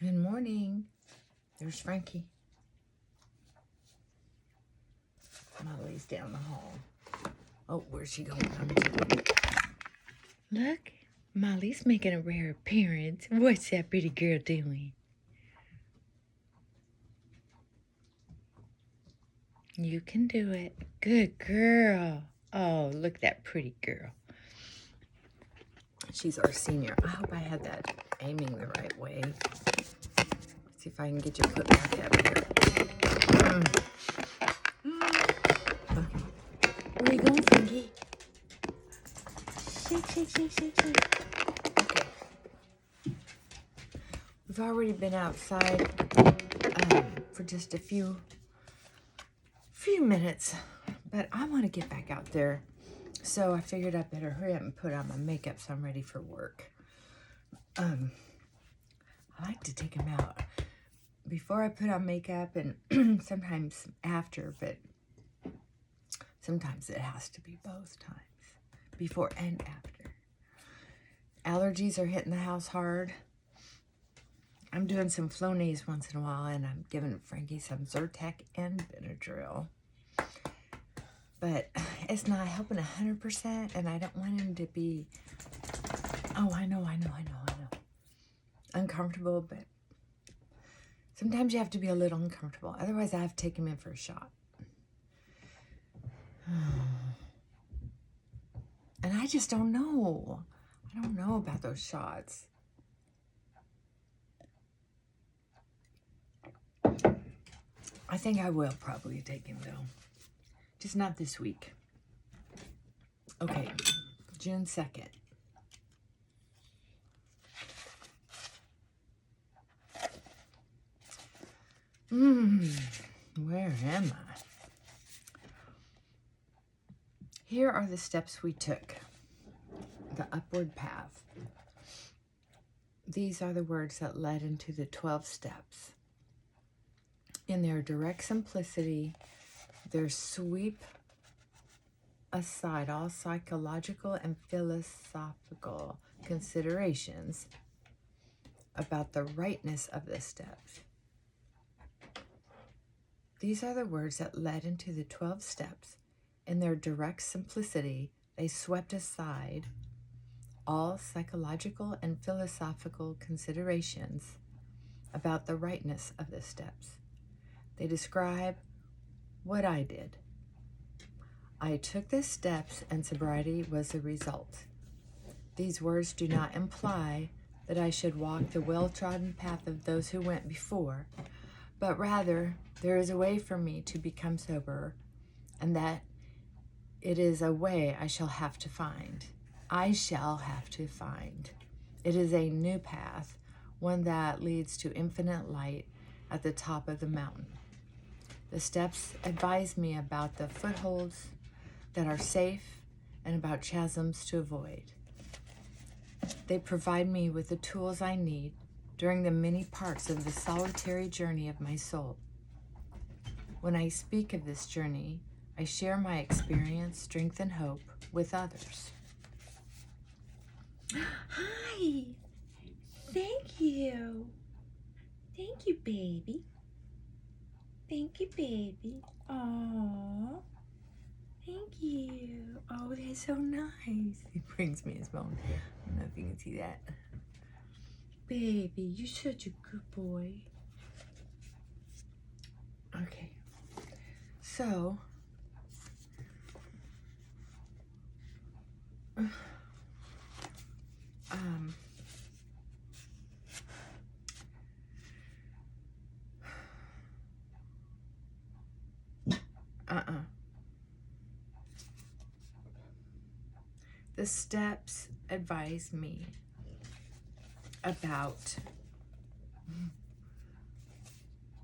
Good morning. There's Frankie. Molly's down the hall. Oh, where's she going? Look, Molly's making a rare appearance. What's that pretty girl doing? You can do it. Good girl. Oh, look at that pretty girl. She's our senior. I hope I had that aiming the right way. Let's see if I can get you put back up here. Okay. Where are you going, Frankie? Shake, shake, shake, shake, shake. Okay. We've already been outside for just a few minutes, but I want to get back out there. So I figured I better hurry up and put on my makeup so I'm ready for work. I like to take them out before I put on makeup and sometimes after, but sometimes it has to be both times, before and after. Allergies are hitting the house hard. I'm doing some Flonase once in a while, and I'm giving Frankie some Zyrtec and Benadryl. But it's not helping 100%, and I don't want him to be, oh, I know, uncomfortable, but sometimes you have to be a little uncomfortable. Otherwise, I have to take him in for a shot. And I just don't know. I don't know about those shots. I think I will probably take him, though. Just not this week. Okay, June 2nd. Where am I? Here are the steps we took. The upward path. These are the words that led into the 12 steps. In their direct simplicity, their sweep aside all psychological and philosophical considerations about the rightness of the steps. These are the words that led into the 12 steps. In their direct simplicity, they swept aside all psychological and philosophical considerations about the rightness of the steps. They describe what I did. I took the steps, and sobriety was the result. These words do not imply that I should walk the well-trodden path of those who went before, but rather there is a way for me to become sober, and that it is a way I shall have to find. I shall have to find. It is a new path, one that leads to infinite light at the top of the mountain. The steps advise me about the footholds that are safe and about chasms to avoid. They provide me with the tools I need during the many parts of the solitary journey of my soul. When I speak of this journey, I share my experience, strength, and hope with others. Hi. Thank you. Thank you, baby. Thank you, baby. Aww. Thank you. Oh, that's so nice. He brings me his bone. I don't know if you can see that. Baby, you're such a good boy. Okay. So, the steps advise me about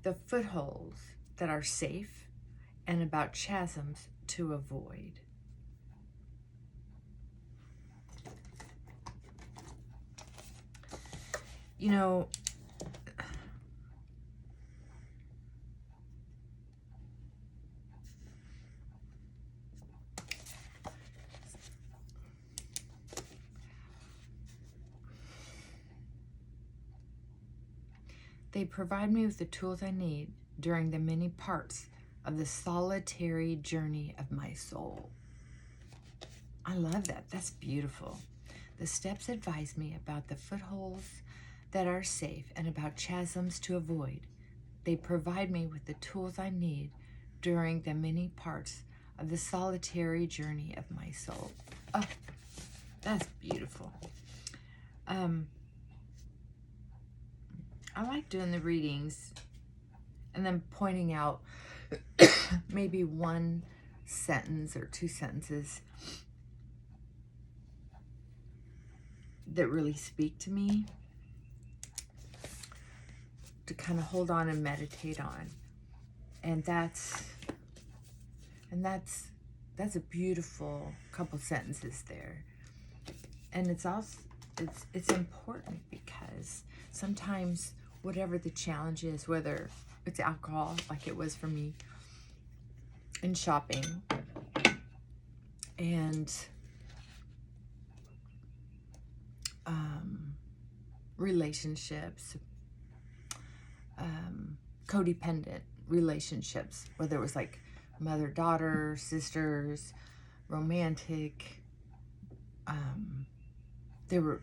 the footholds that are safe and about chasms to avoid. You know, They provide me with the tools I need during the many parts of the solitary journey of my soul. I love that. That's beautiful. The steps advise me about the footholds that are safe and about chasms to avoid. They provide me with the tools I need during the many parts of the solitary journey of my soul. Oh, that's beautiful. I like doing the readings and then pointing out maybe one sentence or two sentences that really speak to me to kind of hold on and meditate on. And that's a beautiful couple sentences there. And it's also it's important because sometimes whatever the challenge is, whether it's alcohol like it was for me, and shopping, and relationships, codependent relationships, whether it was like mother-daughter, sisters, romantic, they were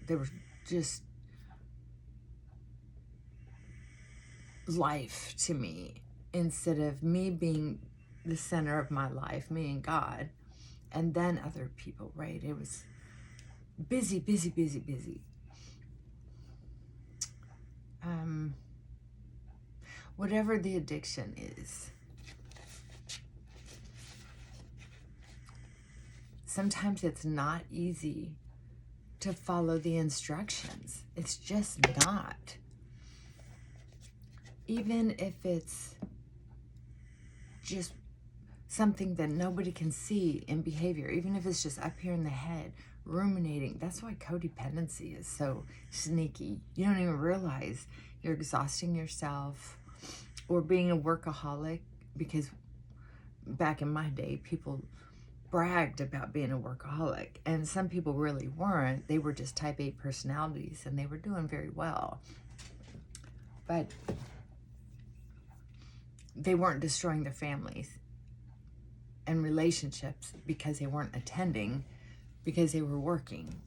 just life to me, instead of me being the center of my life, me and God, and then other people, right? It was busy, busy, busy, busy. Whatever the addiction is, sometimes it's not easy to follow the instructions. It's just not. Even if it's just something that nobody can see in behavior, even if it's just up here in the head, ruminating. That's why codependency is so sneaky. You don't even realize you're exhausting yourself, or being a workaholic, because back in my day, people bragged about being a workaholic, and some people really weren't. They were just type A personalities, and they were doing very well. But they weren't destroying their families and relationships because they weren't attending, because they were working.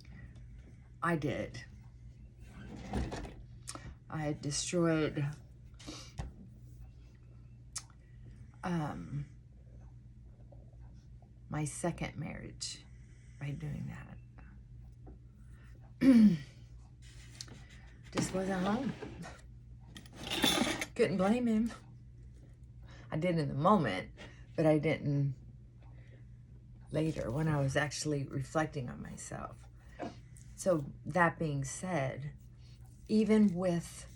I did. I had destroyed my second marriage by doing that. Just wasn't home. Couldn't blame him. I did in the moment, but I didn't later when I was actually reflecting on myself. So that being said, even with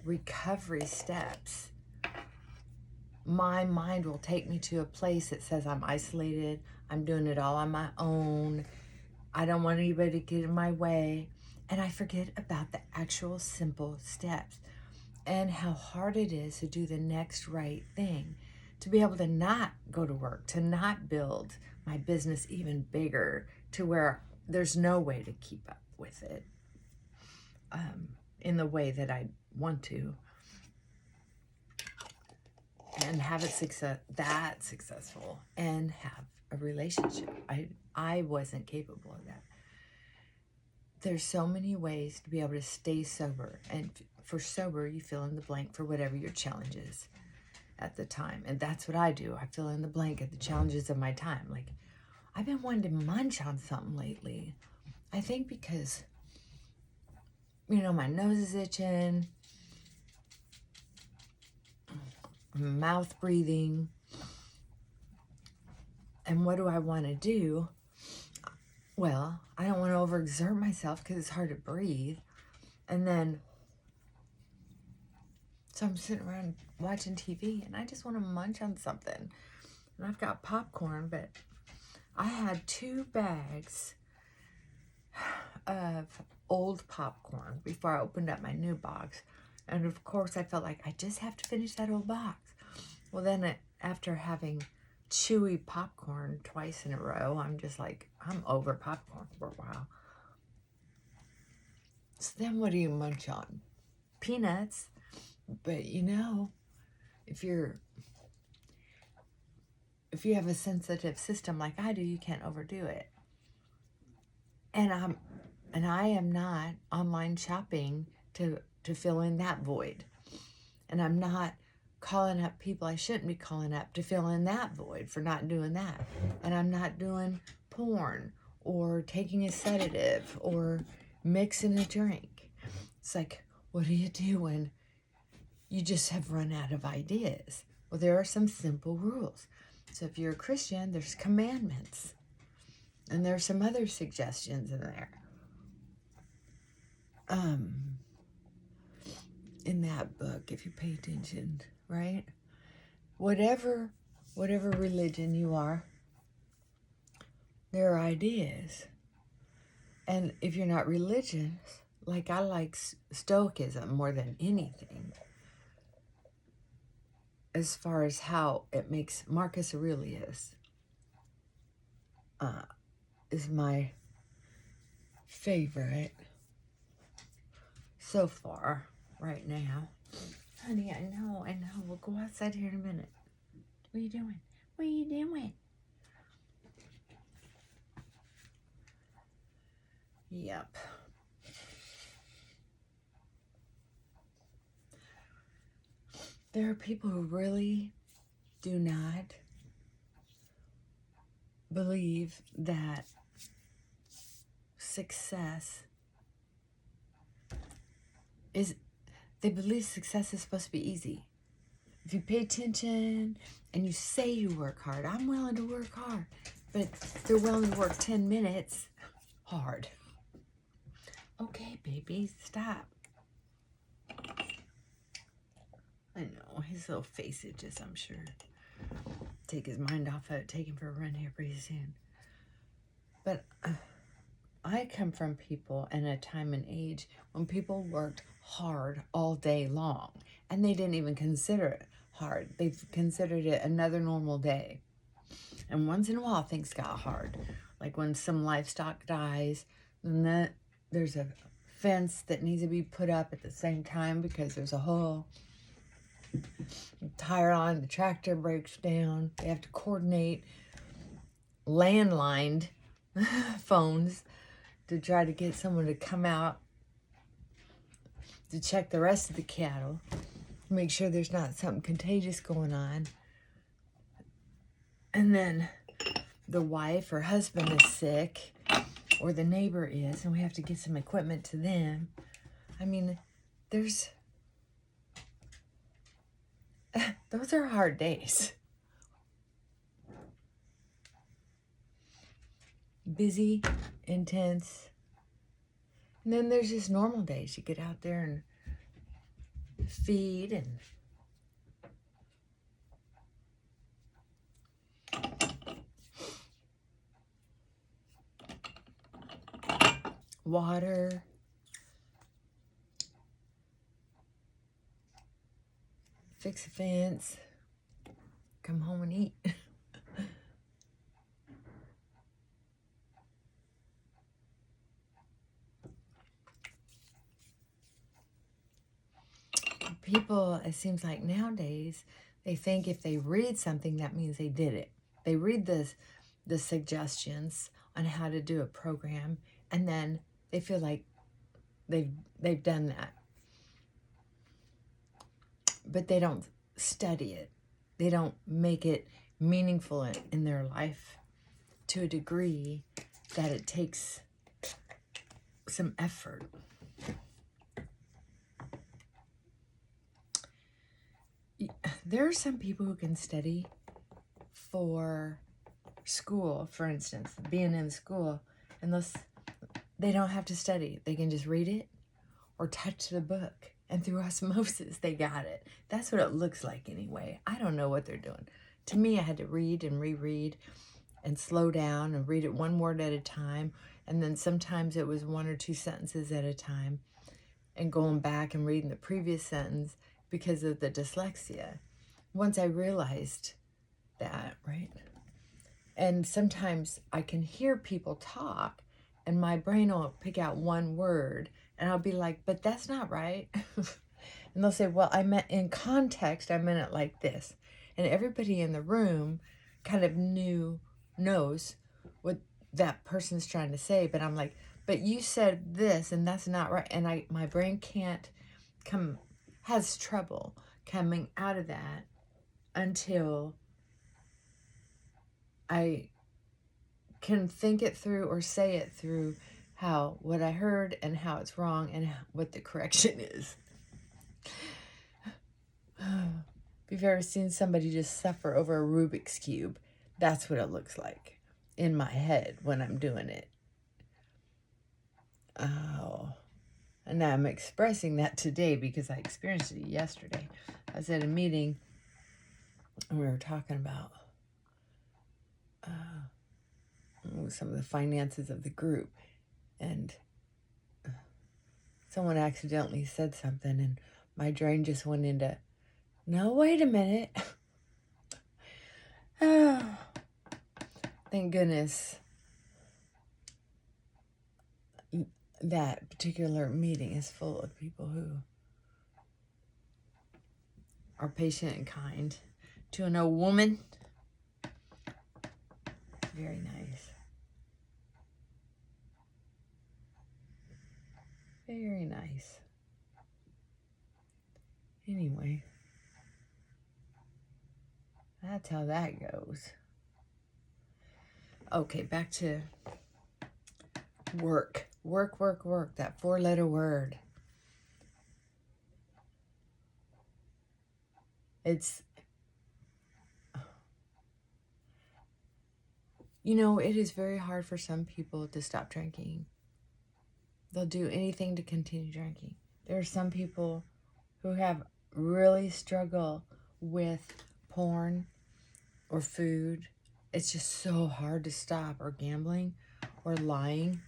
recovery steps, my mind will take me to a place that says I'm isolated, I'm doing it all on my own, I don't want anybody to get in my way, and I forget about the actual simple steps and how hard it is to do the next right thing, to be able to not go to work, to not build my business even bigger to where there's no way to keep up with it in the way that I want to, and have it successful and have a relationship. I wasn't capable of that. There's so many ways to be able to stay sober, and for sober, you fill in the blank for whatever your challenge is at the time. And that's what I do. I fill in the blank at the challenges of my time. Like, I've been wanting to munch on something lately. I think because, my nose is itching, mouth breathing. And what do I want to do? Well, I don't want to overexert myself because it's hard to breathe. And then, so I'm sitting around watching TV and I just want to munch on something. And I've got popcorn, but I had 2 bags of old popcorn before I opened up my new box. And of course, I felt like I just have to finish that old box. Well, then after having chewy popcorn twice in a row, I'm just like, I'm over popcorn for a while. So then what do you munch on? Peanuts. But you know, if you have a sensitive system like I do, you can't overdo it. And I am not online shopping to fill in that void. And I'm not calling up people I shouldn't be calling up to fill in that void for not doing that. And I'm not doing porn or taking a sedative or mixing a drink. It's like, what do you do when you just have run out of ideas? Well, there are some simple rules. So if you're a Christian, there's commandments. And there's some other suggestions in there. In that book, if you pay attention, right? Whatever religion you are, there are ideas. And if you're not religious, like I like Stoicism more than anything, as far as how it makes Marcus Aurelius is my favorite so far right now. Honey, I know. We'll go outside here in a minute. What are you doing? What are you doing? Yep. There are people who really do not believe that success is, they believe success is supposed to be easy. If you pay attention and you say you work hard, I'm willing to work hard, but they're willing to work 10 minutes hard. Okay, baby, stop. I know, his little face itches, I'm sure. Take his mind off of it, take him for a run here pretty soon. But I come from people in a time and age when people worked hard all day long, and they didn't even consider it hard. They considered it another normal day. And once in a while, things got hard. Like when some livestock dies, and there's a fence that needs to be put up at the same time because there's a hole. Tire on, the tractor breaks down. They have to coordinate landlined phones to try to get someone to come out to check the rest of the cattle, make sure there's not something contagious going on. And then the wife or husband is sick, or the neighbor is, and we have to get some equipment to them. I mean, those are hard days. Busy, intense. And then there's just normal days. You get out there and feed and water. Fix a fence. Come home and eat. People, it seems like nowadays, they think if they read something, that means they did it. They read the suggestions on how to do a program, and then they feel like they've done that. But they don't study it. They don't make it meaningful in their life to a degree that it takes some effort. There are some people who can study for school, for instance, being in school, and they don't have to study. They can just read it or touch the book, and through osmosis, they got it. That's what it looks like anyway. I don't know what they're doing. To me, I had to read and reread and slow down and read it one word at a time, and then sometimes it was one or two sentences at a time, and going back and reading the previous sentence because of the dyslexia. Once I realized that, right? And sometimes I can hear people talk and my brain will pick out one word and I'll be like, but that's not right. And they'll say, well, I meant in context, I meant it like this. And everybody in the room kind of knows what that person's trying to say. But I'm like, but you said this and that's not right. And my brain has trouble coming out of that until I can think it through or say it through what I heard and how it's wrong and what the correction is. If you've ever seen somebody just suffer over a Rubik's Cube, that's what it looks like in my head when I'm doing it. Oh, and I'm expressing that today because I experienced it yesterday. I was at a meeting and we were talking about some of the finances of the group, and someone accidentally said something and my brain just went into, no, wait a minute. Oh, thank goodness that particular meeting is full of people who are patient and kind to an old woman. Very nice. Very nice. Anyway, that's how that goes. Okay, back to work. Work, work, work. That 4-letter word. It's, it is very hard for some people to stop drinking. They'll do anything to continue drinking. There are some people who have really struggle with porn or food. It's just so hard to stop, or gambling or lying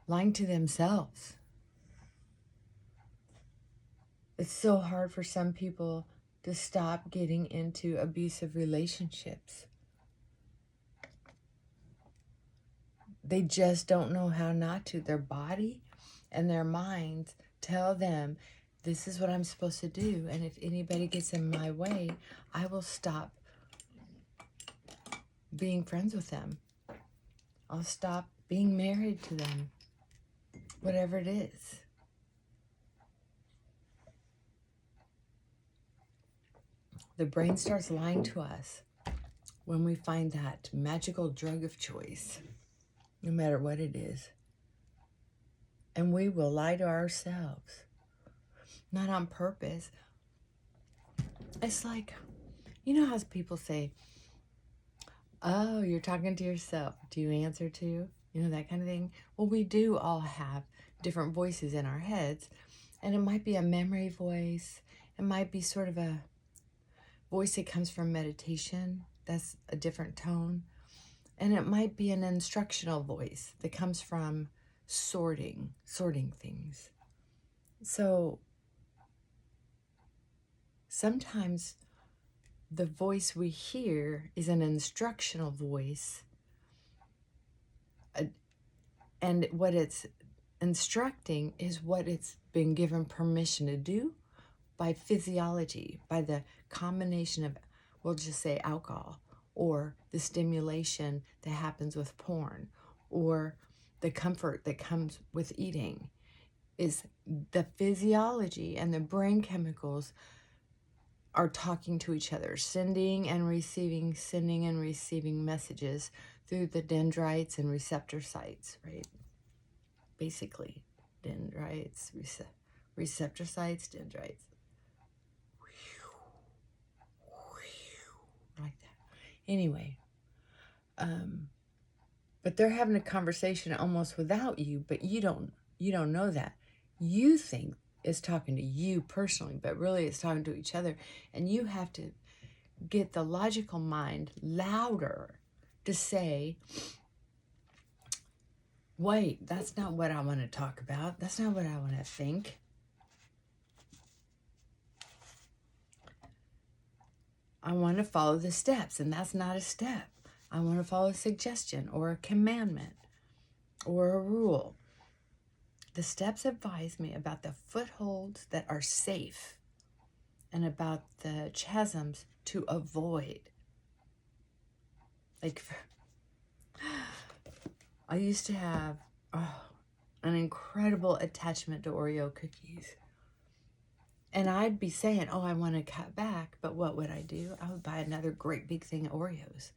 to themselves. It's so hard for some people to stop getting into abusive relationships. They just don't know how not to. Their body and their minds tell them, this is what I'm supposed to do. And if anybody gets in my way, I will stop being friends with them. I'll stop being married to them. Whatever it is. The brain starts lying to us when we find that magical drug of choice, no matter what it is. And we will lie to ourselves. Not on purpose. It's like, how people say, oh, you're talking to yourself. Do you answer to? That kind of thing. Well, we do all have different voices in our heads. And it might be a memory voice. It might be sort of a voice that comes from meditation. That's a different tone. And it might be an instructional voice that comes from sorting things. So sometimes the voice we hear is an instructional voice, and what it's instructing is what it's been given permission to do by physiology, by the combination of, we'll just say, alcohol, or the stimulation that happens with porn, or the comfort that comes with eating. Is the physiology and the brain chemicals are talking to each other, sending and receiving messages through the dendrites and receptor sites, right? Basically, dendrites, receptor sites, dendrites. Like that. Anyway, but they're having a conversation almost without you, but you don't know that. You think it's talking to you personally, but really it's talking to each other. And you have to get the logical mind louder to say, wait, that's not what I want to talk about. That's not what I want to think. I want to follow the steps, and that's not a step. I want to follow a suggestion or a commandment or a rule. the steps advise me about the footholds that are safe and about the chasms to avoid. Like, I used to have an incredible attachment to Oreo cookies. And I'd be saying, oh, I want to cut back. But what would I do? I would buy another great big thing of Oreos.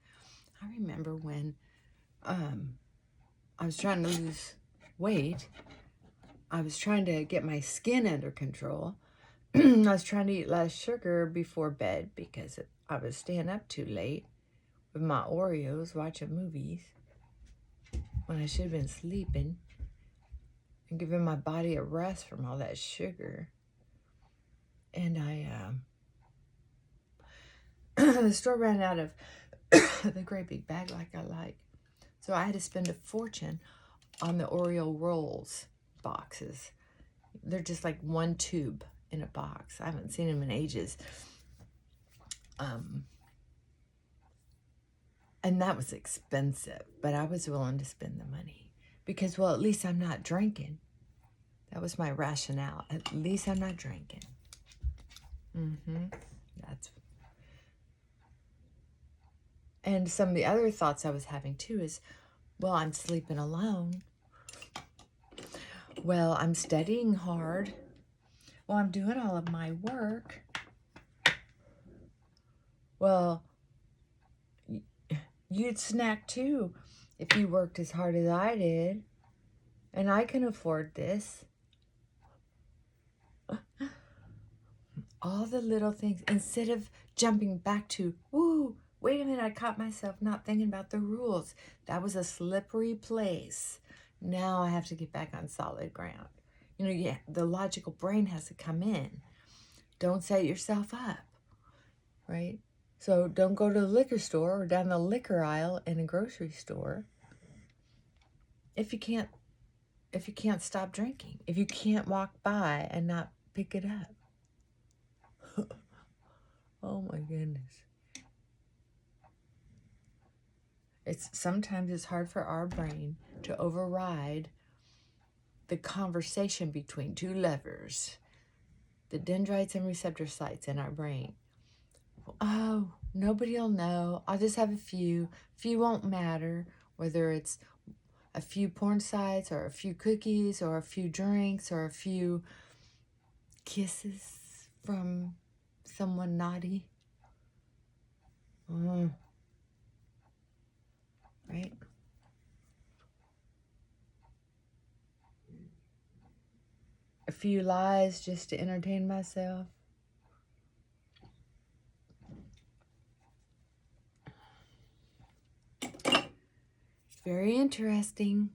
I remember when I was trying to lose weight. I was trying to get my skin under control. I was trying to eat less sugar before bed because I was staying up too late with my Oreos watching movies when I should have been sleeping and giving my body a rest from all that sugar. And the store ran out of the great big bag like I like. So I had to spend a fortune on the Oreo rolls boxes. They're just like one tube in a box. I haven't seen them in ages. And that was expensive, but I was willing to spend the money because, well, at least I'm not drinking. That was my rationale. At least I'm not drinking. And some of the other thoughts I was having too is, well, I'm sleeping alone. Well, I'm studying hard. Well, I'm doing all of my work. Well, you'd snack too if you worked as hard as I did. And I can afford this. All the little things, instead of jumping back to, woo, wait a minute, I caught myself not thinking about the rules. That was a slippery place. Now I have to get back on solid ground. You know, yeah, the logical brain has to come in. Don't set yourself up, right? So don't go to the liquor store or down the liquor aisle in a grocery store if you can't stop drinking, if you can't walk by and not pick it up. Oh my goodness. Sometimes it's hard for our brain to override the conversation between two levers, the dendrites and receptor sites in our brain. Oh, nobody will know. I'll just have a few. Few won't matter, whether it's a few porn sites or a few cookies or a few drinks or a few kisses from someone naughty. Right? A few lies just to entertain myself. Very interesting.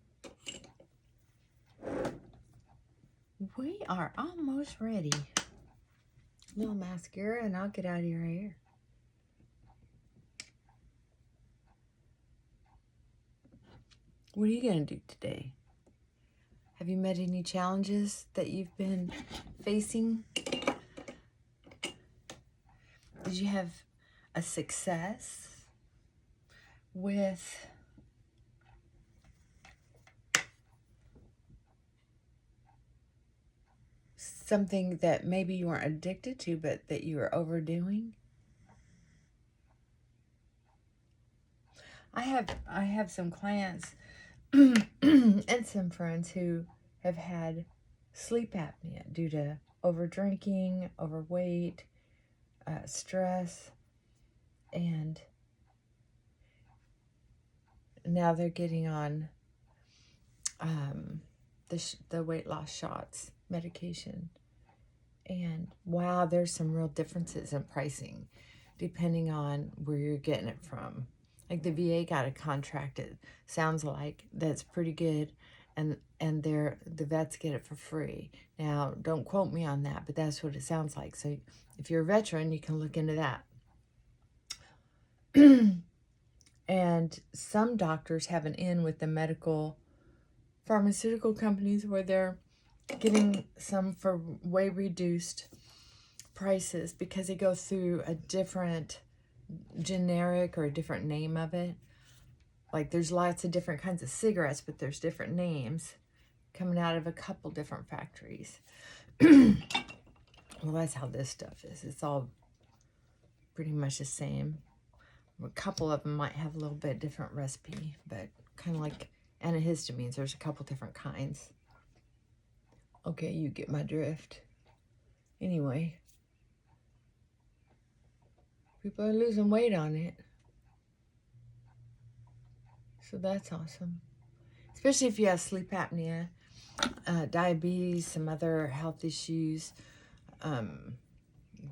We are almost ready. A little mascara and I'll get out of your hair. What are you going to do today? Have you met any challenges that you've been facing? Did you have a success with something that maybe you weren't addicted to, but that you were overdoing? I have some clients and some friends who have had sleep apnea due to over drinking, overweight, stress, and now they're getting on the weight loss shots medication. And wow, there's some real differences in pricing depending on where you're getting it from. Like the VA got a contract, it sounds like, that's pretty good, and the vets get it for free. Now, don't quote me on that, but that's what it sounds like. So if you're a veteran, you can look into that. And some doctors have an in with the pharmaceutical companies where they're getting some for way reduced prices because they go through a different generic or a different name of it. Like there's lots of different kinds of cigarettes, but there's different names coming out of a couple different factories. Well, that's how this stuff is. It's all pretty much the same. A couple of them might have a little bit different recipe, but kind of like antihistamines, there's a couple different kinds. Okay, you get my drift. Anyway, people are losing weight on it. So that's awesome. Especially if you have sleep apnea, diabetes, some other health issues,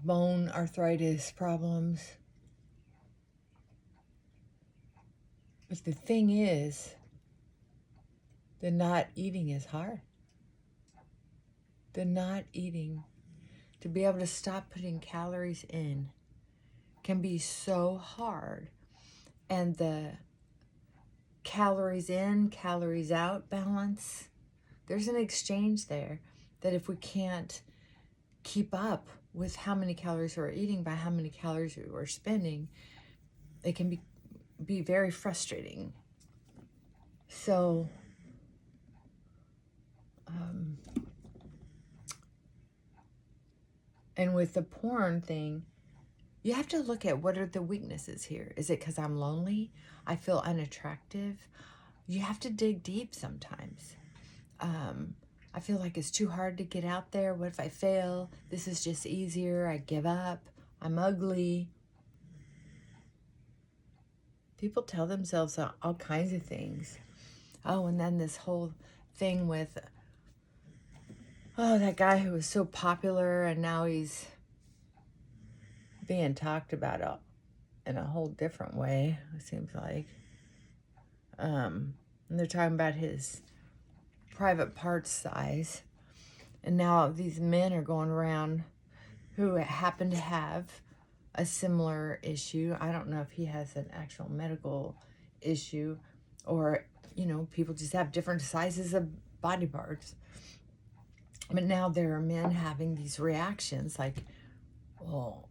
bone arthritis problems. But the thing is, the not eating is hard. The not eating, to be able to stop putting calories in, can be so hard. And the calories in, calories out balance, there's an exchange there that if we can't keep up with how many calories we're eating by how many calories we're spending, it can be very frustrating. So and with the porn thing, you have to look at what are the weaknesses here. Is it because I'm lonely? I feel unattractive? You have to dig deep sometimes. I feel like it's too hard to get out there. What if I fail? This is just easier. I give up. I'm ugly. People tell themselves all kinds of things. Oh, and then this whole thing with, oh, that guy who was so popular and now he's being talked about in a whole different way, it seems like. And they're talking about his private part size. And now these men are going around who happen to have a similar issue. I don't know if he has an actual medical issue or, you know, people just have different sizes of body parts. But now there are men having these reactions like, well,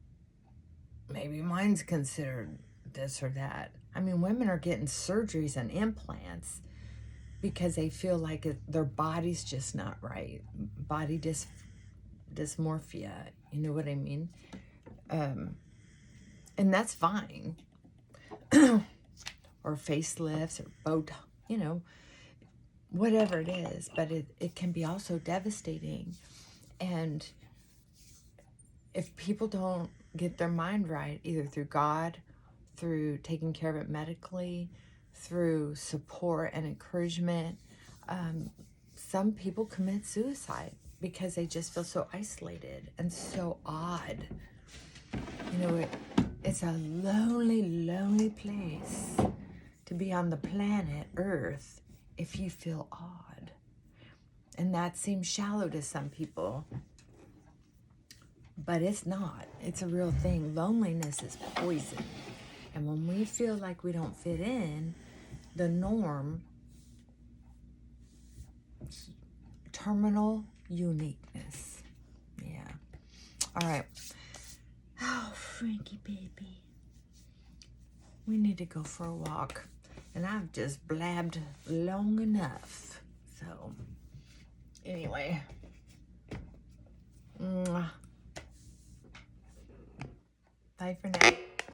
maybe mine's considered this or that. I mean, women are getting surgeries and implants because they feel like their body's just not right. Body dysmorphia, you know what I mean? And that's fine. Or facelifts or Botox, you know, whatever it is. But it can be also devastating. And if people don't get their mind right, either through God, through taking care of it medically, through support and encouragement, some people commit suicide because they just feel so isolated and so odd. You know, it's a lonely, lonely place to be on the planet Earth if you feel odd. And that seems shallow to some people. But it's not. It's a real thing. Loneliness is poison. And when we feel like we don't fit in the norm, terminal uniqueness. Yeah. All right. Oh, Frankie baby. We need to go for a walk. And I've just blabbed long enough. So, anyway. Mwah. Bye for now.